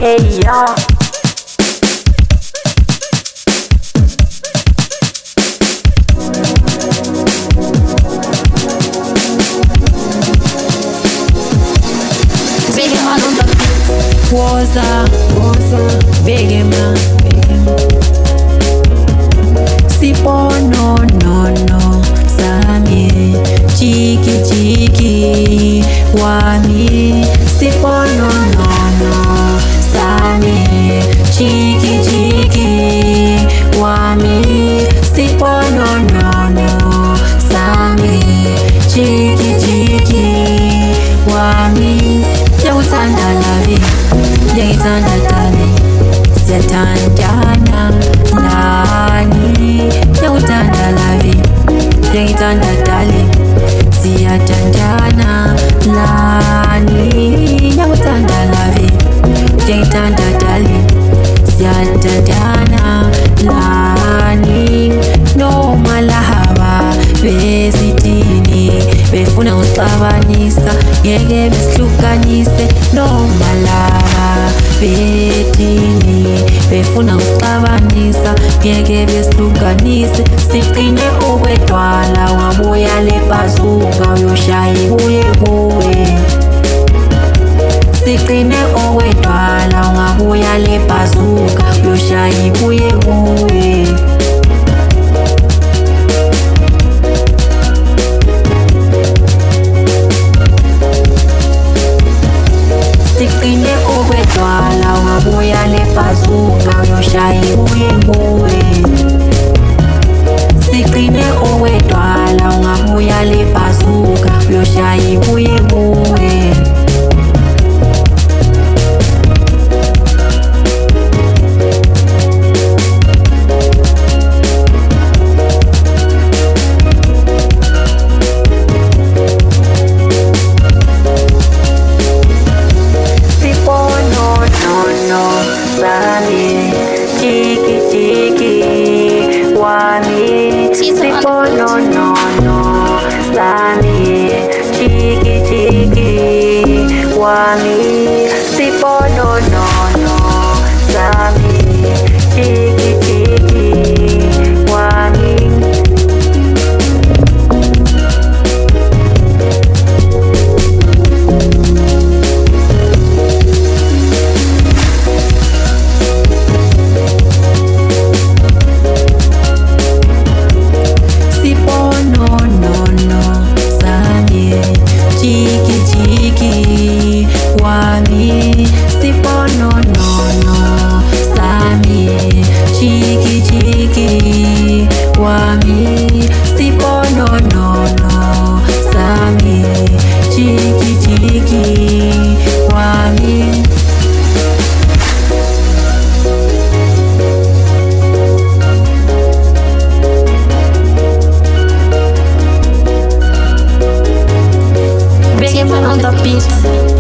Hey yo. Bekemaan on the beat. Bekemaan. Siponyonyo sami chiki wami. Siponyonyo sami chiki wami. Siponyonyo sami chiki wami. Yakuthanda lavi, yangithanda dali, siyathandana nani. Yakuthanda lavi, yangithanda dali, siyathandana nani. Yakuthanda lavi, yangithanda dali, siyathandana nani. Noma lahaba besithini befuna usixabanisa, ngeke besihlukanise. Noma laba bethini befuna usixabanisa, ngeke besihlukanise. Sigcine okwedwala, wabuya lebhazuka uyoshaya ibuye kuwe. Sigcine okwedwala, ungabuya lebhazuka uyoshaya ibuye kuwe. Sigcine okwedwala, ungabuya lebhazuka uyoshaya ibuye kuwe. Sigcine okwedwala, ungabuya lebhazuka uyoshaya ibuye kuwe. Sami chiki wami. Siponyonyo sami chiki wami. Siponyonyo sami chiki wami. Bekemaan on the beat.